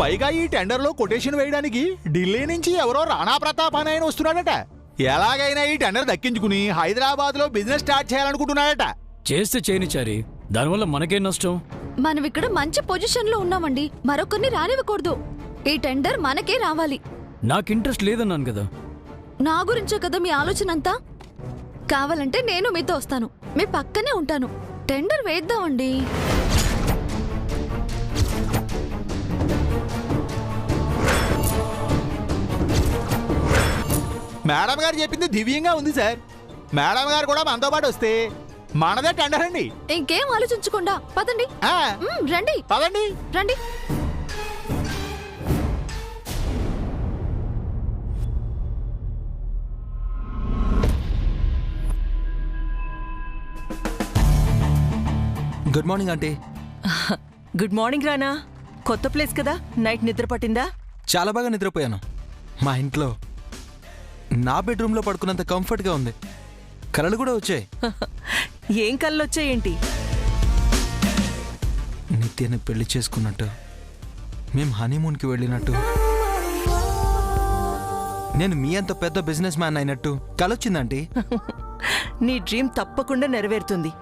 పైగా ఈ టెండర్లో కొటేషన్ వేయడానికి ఢిల్లీ నుంచి ఎవరో రాణా ప్రతాప్ అని ఆయన వస్తున్నాడట. ఎలాగైనా ఈ టెండర్ దక్కించుకుని హైదరాబాద్లో బిజినెస్ స్టార్ట్ చేయాలనుకుంటున్నాడట. చేస్తే చేయనిచారి, దానివల్ల మనకేం నష్టం? మనం ఇక్కడ మంచి పొజిషన్ లో ఉన్నామండి, మరొకరిని రానివ్వకూడదు. ఈ టెండర్ మనకే రావాలి. నాకు ఇంట్రెస్ట్ లేదన్నాను కదా. నా గురించే కదా మీ ఆలోచన అంతా. కావాలంటే నేను మీతో వస్తాను, మీ పక్కనే ఉంటాను. టెండర్ వేద్దామండి. మేడం గారు చెప్పింది దివ్యంగా ఉంది సార్. మేడం గారు కూడా మనతో పాటు వస్తే మనదే టెండర్ అండి. ఇంకేం ఆలోచించకుండా పదండి. రండి పదండి రండి. Good morning aunty. Good morning రానా. కొత్త ప్లేస్ కదా, నైట్ నిద్ర పట్టిందా? చాలా బాగా నిద్రపోయాను. మా ఇంట్లో నా బెడ్రూమ్లో పడుకున్నంత కంఫర్ట్గా ఉంది. కలలు కూడా వచ్చాయి. ఏం కళ్ళు వచ్చాయేంటి? నిత్యని పెళ్లి చేసుకున్నట్టు, మేము హనీమూన్కి వెళ్ళినట్టు, నేను మీ అంత పెద్ద బిజినెస్ మ్యాన్ అయినట్టు కలొచ్చిందంటీ. నీ డ్రీమ్ తప్పకుండా నెరవేరుతుంది.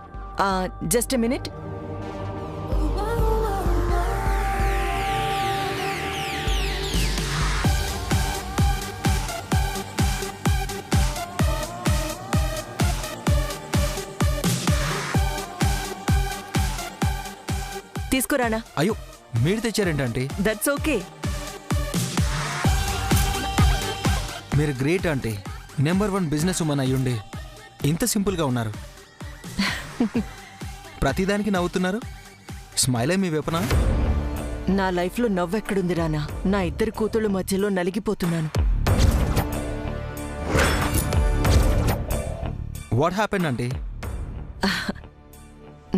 Just a minute. తీసుకురానా. అయ్యో, మీరు తెచ్చారేంటంటే? That's okay. మీరు great aunty. Number 1 business women అయ్యుండి ఇంత సింపుల్గా ఉన్నారు. ప్రతిదానికి నవ్వుతున్నారు. స్మైలే మీ వెపనా? నా లైఫ్లో నవ్వెక్కడుంది రానా. నా ఇద్దరు కూతుళ్ళ మధ్యలో నలిగిపోతున్నాను. What happened aunty?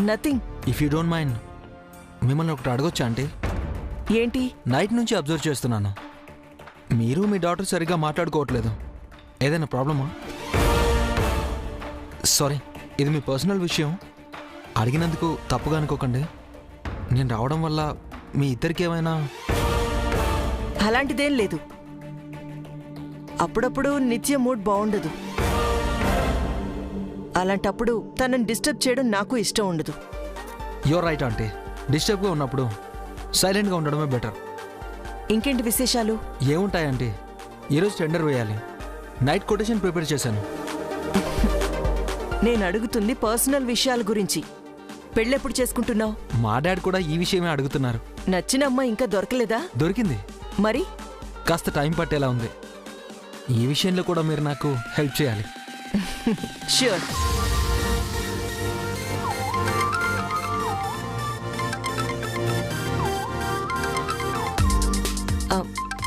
Nothing. If you don't mind, మిమ్మల్ని ఒకటి అడగొచ్చా ఆంటీ? ఏంటి? నైట్ నుంచి అబ్జర్వ్ చేస్తున్నాను. మీరు మీ డాటర్ సరిగ్గా మాట్లాడుకోవట్లేదు. ఏదైనా ప్రాబ్లమా? సారీ, ఇది మీ పర్సనల్ విషయం. అడిగినందుకు తప్పుగా అనుకోకండి. నేను రావడం వల్ల మీ ఇద్దరికి ఏమైనా? అలాంటిదేం లేదు. అప్పుడప్పుడు నిత్య మూడ్ బాగుండదు. అలాంటప్పుడు తనని డిస్టర్బ్ చేయడం నాకు ఇష్టం ఉండదు. You're right aunty. డిస్టర్బ్గా ఉన్నప్పుడు సైలెంట్గా ఉండడమే బెటర్. ఇంకేంటి విశేషాలు? ఏముంటాయంటే, ఈరోజు టెండర్ వేయాలి. నైట్ కొటేషన్ ప్రిపేర్ చేశాను. నేను అడుగుతుంది పర్సనల్ విషయాల గురించి. పెళ్ళెప్పుడు చేసుకుంటున్నావు? మా డాడ్ కూడా ఈ విషయమే అడుగుతున్నారు. నచ్చిన అమ్మాయి ఇంకా దొరకలేదా? దొరికింది. మరి కాస్త టైం పట్టేలా ఉంది. ఈ విషయంలో కూడా మీరు నాకు హెల్ప్ చేయాలి. ష్యూర్.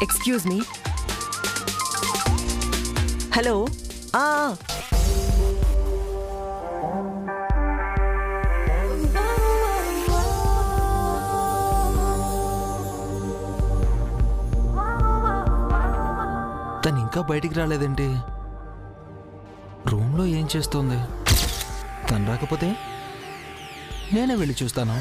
Excuse me. హలో. తను ఇంకా బయటికి రాలేదేంటి? రూమ్లో ఏం చేస్తోంది? తను రాకపోతే నేనే వెళ్ళి చూస్తాను.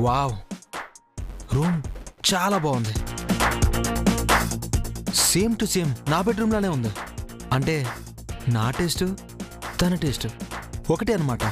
వావ్, రూమ్ చాలా బాగుంది. సేమ్ టు సేమ్ నా బెడ్రూమ్లోనే ఉంది. అంటే నా టేస్ట్ తన టేస్ట్ ఒకటే అన్నమాట.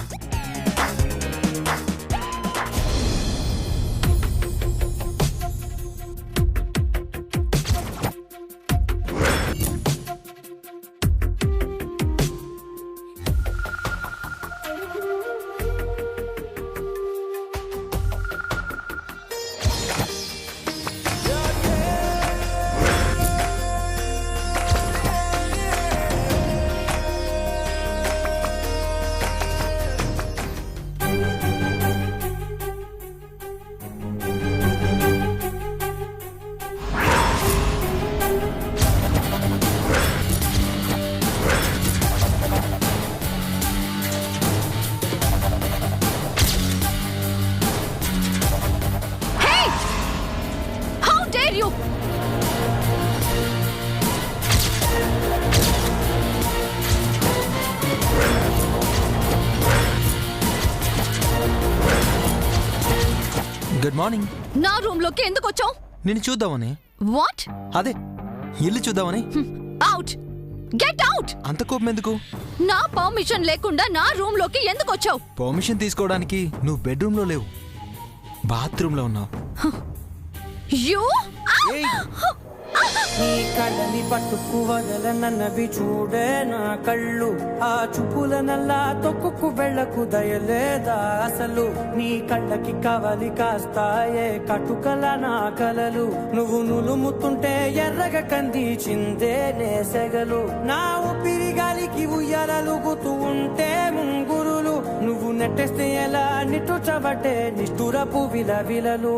Good morning. నా రూమ్ లోకి ఎందుకు వచ్చావు? నిన్ను చూద్దామని. వాట్? అదే ఇల్లు చూద్దామని. Out, get out. అంత కోపం ఎందుకు? నా పర్మిషన్ లేకుండా నా రూమ్ లోకి ఎందుకు వచ్చావు? పర్మిషన్ తీసుకోవడానికి నువ్వు బెడ్రూమ్ లో లేవు, బాత్రూమ్ లో ఉన్నావు. యూ నీ కళ్ళని పట్టుకు వదలనన్నవి చూడే నా కళ్ళు. ఆ చూపుల నల్లా తొక్కుకు వెళ్ళకు దయలేదా అసలు? నీ కళ్ళకి కవలి కాస్తాయే కటుకల నా కలలు. నువ్వు నులుముతుంటే ఎర్రగ కంది చిందే నేసెగలు. నా ఊపిరి గాలికి ఉయ్యాలలుగుతూ ఉంటే ముంగురులు. నువ్వు నెట్టేస్తే ఎలా నిట్టుచబట్టే నిష్ఠురపు విలవిలలు.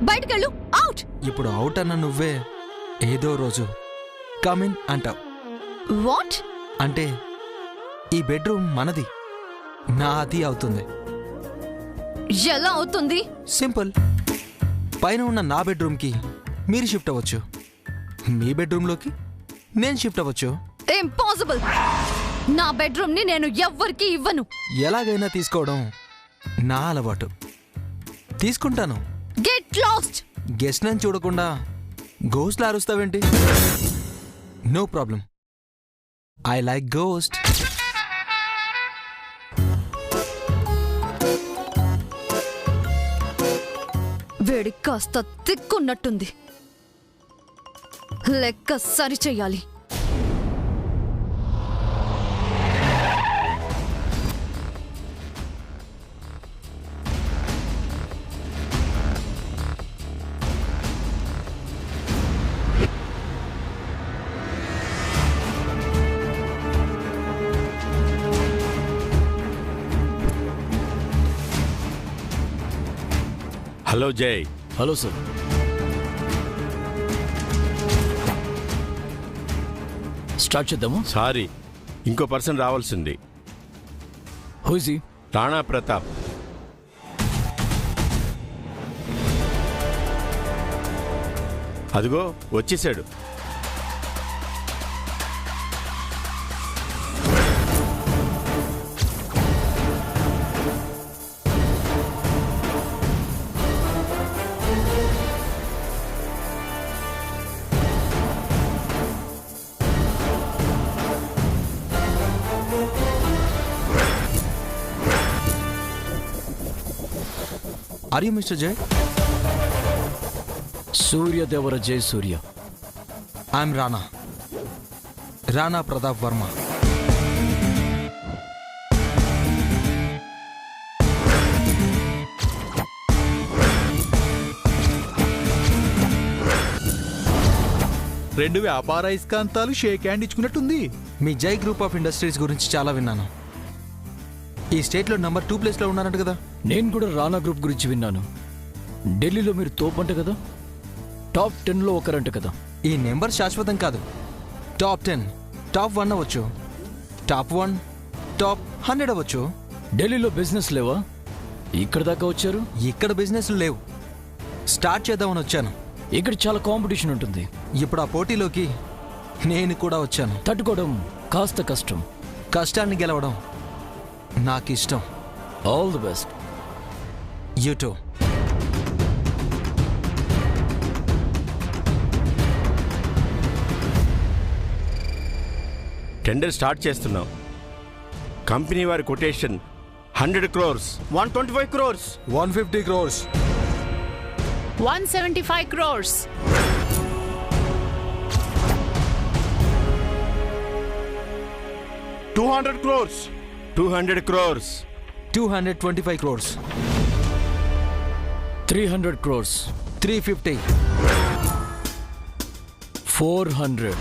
బయటకెళ్ళు. అవుట్. ఇప్పుడు అవుట్ అన్న నువ్వే ఏదో రోజు కమిన్ అంటావు. వాట్? అంటే ఈ బెడ్రూమ్ మనది, నాది అవుతుంది. ఎలా అవుతుంది? సింపుల్. పైన ఉన్న నా బెడ్రూమ్కి మీరు షిఫ్ట్ అవ్వచ్చు, మీ బెడ్రూమ్లోకి నేను షిఫ్ట్ అవ్వచ్చు. ఇంపాసిబుల్. నా బెడ్రూమ్ ని నేను ఎవ్వరికి ఇవ్వను. ఎలాగైనా తీసుకోవడం నా అలవాటు, తీసుకుంటాను. Get lost. గెస్ట్ నన్ను చూడకుండా గోస్ట్లు అరుస్తావేంటి? No problem, I like ghost. వేడి కాస్త తిక్కున్నట్టుంది, లెక్క సరి చెయ్యాలి. Hello Jai. Hello sir. Start చేద్దాము. సారీ, ఇంకో పర్సన్ రావాల్సింది. Who is he? Rana Pratap. అదిగో వచ్చేసాడు. Are you mister Jai? Suryadevara Jai Surya. I'm Rana, Rana Pratap Varma. రెండు వ్యాపార ఇస్కాంతాలు షేక్ హ్యాండ్ ఇచ్చుకున్నట్టుంది. మీ జై గ్రూప్ ఆఫ్ ఇండస్ట్రీస్ గురించి చాలా విన్నాను. ఈ స్టేట్లో నంబర్ 2 ప్లేస్లో ఉన్నారంట కదా? నేను కూడా రానా గ్రూప్ గురించి విన్నాను. ఢిల్లీలో మీరు తోపంట కదా, టాప్ 10లో ఒకరంట కదా. ఈ నెంబర్ శాశ్వతం కాదు. టాప్ 10, టాప్ 1 అవ్వచ్చు, టాప్ 1, టాప్ 100 అవ్వచ్చు. ఢిల్లీలో బిజినెస్ లేవా? ఇక్కడ దాకా వచ్చారు. ఇక్కడ బిజినెస్లు లేవు, స్టార్ట్ చేద్దామని వచ్చాను. ఇక్కడ చాలా కాంపిటీషన్ ఉంటుంది. ఇప్పుడు ఆ పోటీలోకి నేను కూడా వచ్చాను. తట్టుకోవడం కాస్త కష్టం, కష్టాన్ని గెలవడం నాకు ఇష్టం. All the best. You two. Tender start చేస్తున్నాం. కంపెనీ వారి quotation 100 crores, 125 crores, 150 crores, 175 crores, 200 crores, 200 crores, 225 crores, 300 crores, 350, 400,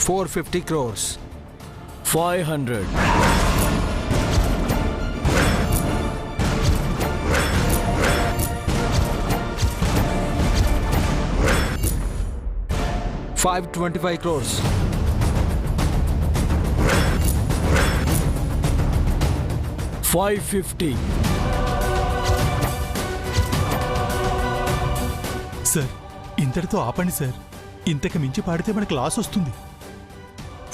450 crores, 500, 525 crores, 550, sir ఇంతటితో ఆపండి సార్. ఇంతకు మించి పాడితే మనకు లాస్ వస్తుంది.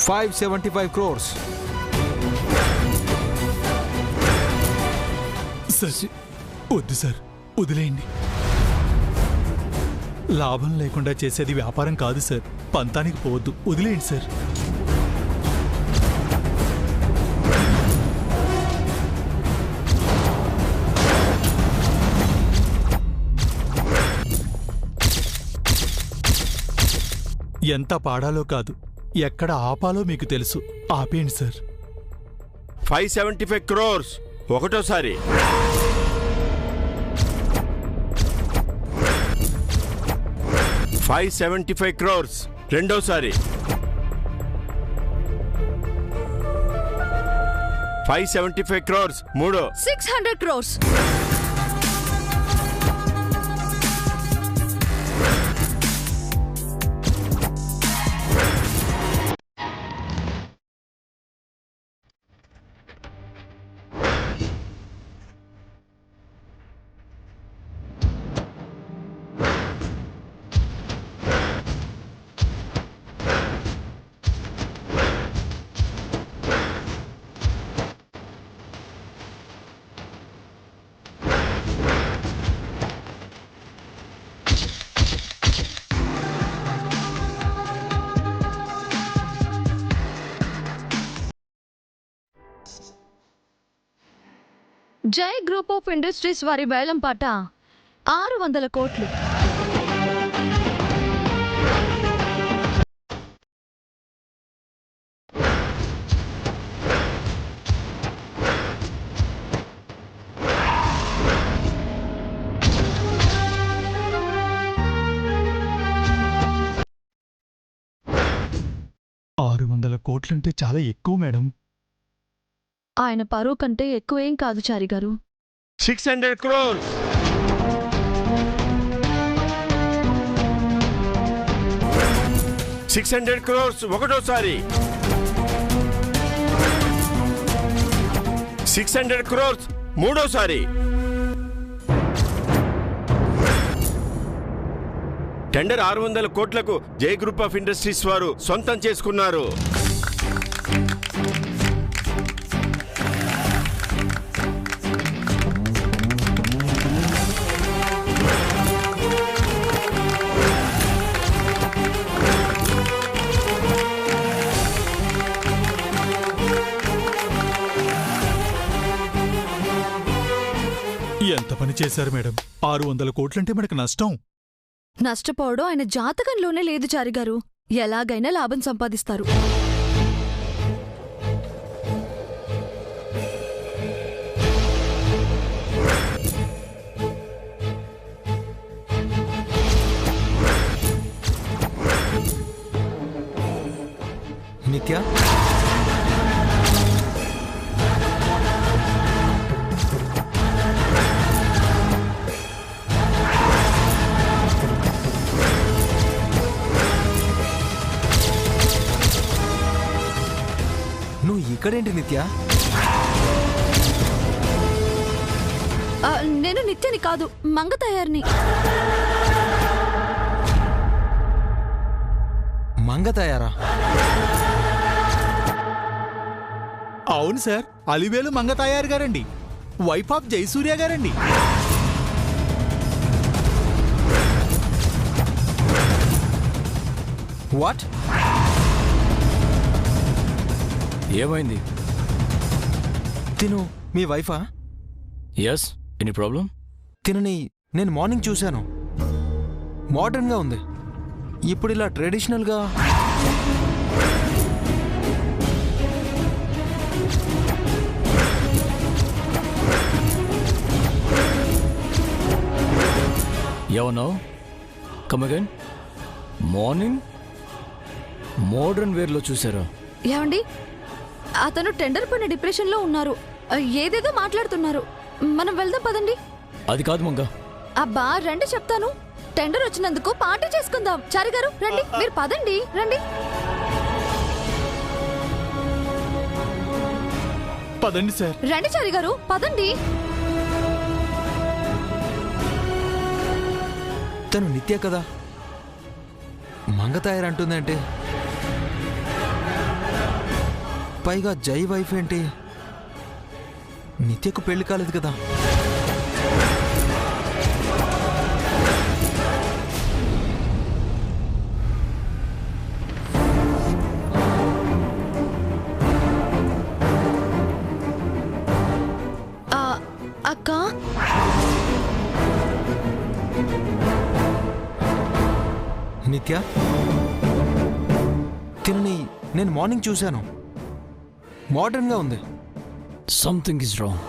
575 crores. సార్ వద్దు సార్, వదిలేయండి. లాభం లేకుండా చేసేది వ్యాపారం కాదు సార్. పంతానికి పోవద్దు, వదిలేయండి సార్. ఎంత పాడాలో కాదు, ఎక్కడ ఆపాలో మీకు తెలుసు. ఆపేయండి సార్. 575 crores ఒకటోసారి. 575 crores రెండోసారి. 575 crores మూడో. 600 crores. జై గ్రూప్ ఆఫ్ ఇండస్ట్రీస్ వారి వేలం పాట 600 కోట్లు. కోట్లంటే చాలా ఎక్కువ మేడం. ఆయన పరువు కంటే ఎక్కువేం కాదు చారి గారు. 600 crores. 600 crores ఒకటోసారి. 600 crores మూడోసారి. టెండర్ 600 కోట్లకు జై గ్రూప్ ఆఫ్ ఇండస్ట్రీస్ వారు సొంతం చేసుకున్నారు. ఎంత పని చేశారు మేడం. 600 కోట్లంటే మనకు నష్టం. నష్టపోవడం ఆయన జాతకంలోనే లేదు చారి గారు. ఎలాగైనా లాభం సంపాదిస్తారు. నిత్య, నువ్వు ఇక్కడేంటి నిత్య? నేను నిత్యని కాదు, మంగ తయారిని. మంగ తయారా? అవును సార్, అలివేలు మంగ తయారు గారండి, వైఫ్ ఆఫ్ జయసూర్య గారండి. వాట్? ఏమైంది? తిను మీ వైఫా? Yes, any problem? తినని నేను మార్నింగ్ చూశాను. మోడర్న్గా ఉంది. ఇప్పుడు ఇలా ట్రెడిషనల్గా. ఏమన్నావు? Come again. మార్నింగ్ మోడర్న్ వేర్లో చూసారా? ఏమండి, అతను టెండర్ పైన డిప్రెషన్లో ఉన్నారు. ఏదేదో మాట్లాడుతున్నారు. మనం వెళ్దాం పదండి. అది కాదు మంగ. అబ్బా రండి చెప్తాను. టెండర్ వచ్చినందుకు పార్టీ చేసుకుందాం. చారి గారు రండి, మీరు పదండి, రండి. పదండి సార్. రండి చారి గారు, పదండి. తను నిత్య కదా, మంగతాయర్ అంటుందంటే, పైగా జై వైఫ్ ఏంటి? నిత్యకు పెళ్లి కాలేదు కదా. అక్క నిత్య, తినని నేను మార్నింగ్ చూశాను, మోడర్న్గా ఉంది. Something is wrong.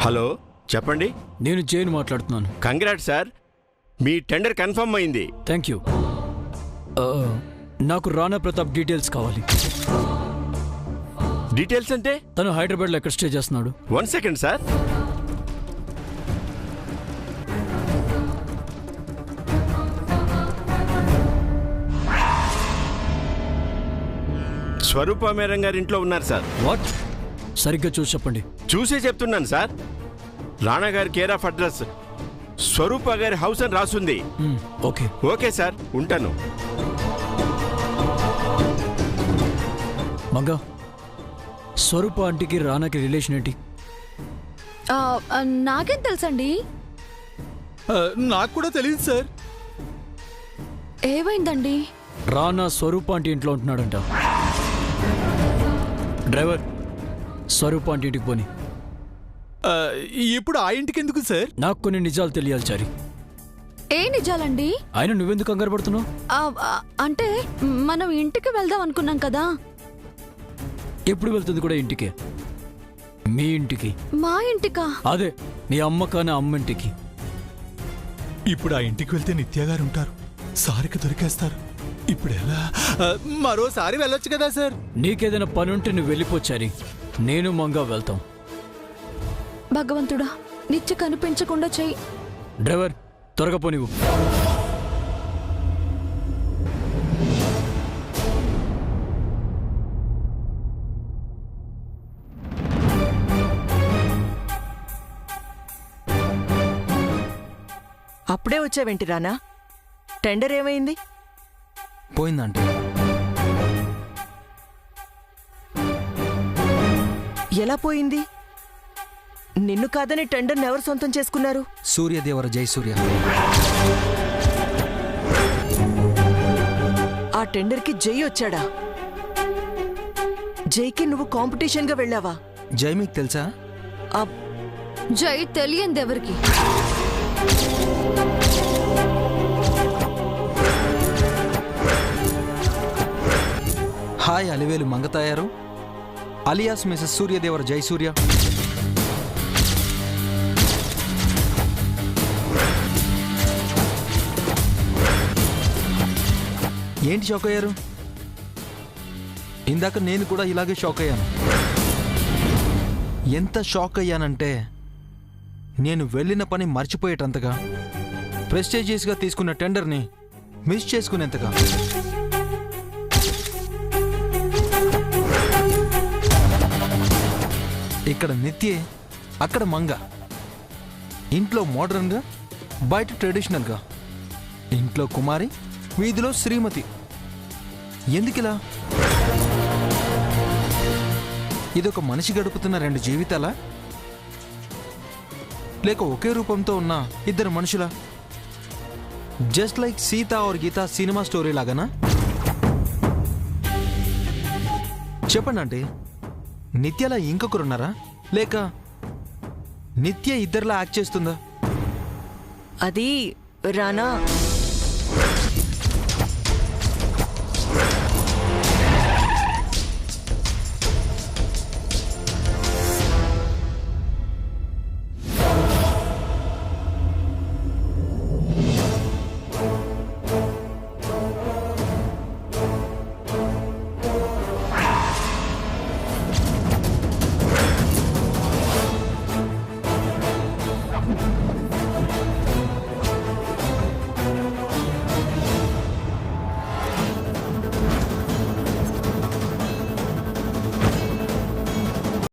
హలో, చెప్పండి. నేను జైన్ మాట్లాడుతున్నాను. కంగ్రాట్ సార్, మీ టెండర్ కన్ఫర్మ్ అయింది. Thank you. నాకు రాణా ప్రతాప్ డీటెయిల్స్ కావాలి. డీటెయిల్స్ అంటే? తను హైదరాబాద్లో ఎక్కడ స్టే చేస్తున్నాడు? 1 సెకండ్ సార్. స్వరూప మేరం గారి ఇంట్లో ఉన్నారు సార్. వాట్? సరిగ్గా చూసి చెప్పండి. చూసే చెప్తున్నాను సార్. రాణా గారి కేర్ ఆఫ్ అడ్రస్ స్వరూప గారి హౌస్ అని రాసుంది. ఓకే. ఓకే సార్, ఉంటాను. మంగా, స్వరూప ఆంటీకి రానాకి రిలేషన్ ఏంటి? నాకేం తెలుసండి. నాకు కూడా తెలియదు సార్. ఏమైందండి? రానా స్వరూప ఆంటీ ఇంట్లో ఉంటున్నాడంట. డ్రైవర్, స్వరూప ఆంటీ ఇంటికి పోని. ఇప్పుడు ఆ ఇంటికి ఎందుకు సార్? నాకు కొన్ని నిజాలు తెలియాలి చారి. ఏ నిజాలండి? ఆయన నువ్వెందుకు కంగారు పడుతున్నావు? అంటే మనం ఇంటికి వెళ్దాం అనుకున్నాం కదా. ఎప్పుడు వెళ్తుంది కూడా ఇంటికే? మీ ఇంటికి. మా ఇంటికా? అదే, మీ అమ్మ కాని అమ్మ ఇంటికి. ఇప్పుడు ఆ ఇంటికి వెళ్తే నిత్య గారు ఉంటారు, సారికి దొరికేస్తారు. ఇప్పుడు ఎలా? మరోసారి వెళ్ళొచ్చు కదా సార్. నీకేదైనా పని ఉంటే నువ్వు వెళ్ళిపోచారి, నేను మంగా వెళ్తాం. భగవంతుడా, నిత్య కనిపించకుండా చెయ్యి. డ్రైవర్, త్వరగా పోనివ్వు. అప్పుడే వచ్చావేంటి రానా? టెండర్ ఏమైంది? పోయిందంటే ఎలా పోయింది? నిన్ను కాదని టెండర్ని ఎవరు సొంతం చేసుకున్నారు? సూర్యదేవర జై సూర్య. ఆ టెండర్కి జై వచ్చాడా? జైకి నువ్వు కాంపిటీషన్గా వెళ్ళావా? జై మీకు తెలుసా? జై తెలియంది ఎవరికి? Hi Alivelu Mangathayaru, alias Mrs Suryadevara Jai సూర్య. ఏంటి షాక్ అయ్యారు? ఇందాక నేను కూడా ఇలాగే షాక్ అయ్యాను. ఎంత షాక్ అయ్యానంటే, నేను వెళ్ళిన పని మర్చిపోయేటంతగా, ప్రెస్టేజియస్గా తీసుకున్న టెండర్ని మిస్ చేసుకునేంతగా. ఇక్కడ నిత్యే, అక్కడ మంగ. ఇంట్లో మోడర్న్గా, బయట ట్రెడిషనల్గా. ఇంట్లో కుమారి, వీధిలో శ్రీమతి. ఎందుకిలా? ఇదొక మనిషి గడుపుతున్న 2 జీవితాలా? లేక ఒకే రూపంతో ఉన్న 2 మనుషులా? Just like Seeta or Geeta cinema story లాగానా? చెప్పండి అంటే, నిత్యలా ఇంకొకరున్నారా? లేక నిత్య ఇద్దరిలా యాక్ట్ చేస్తుందా? అది రానా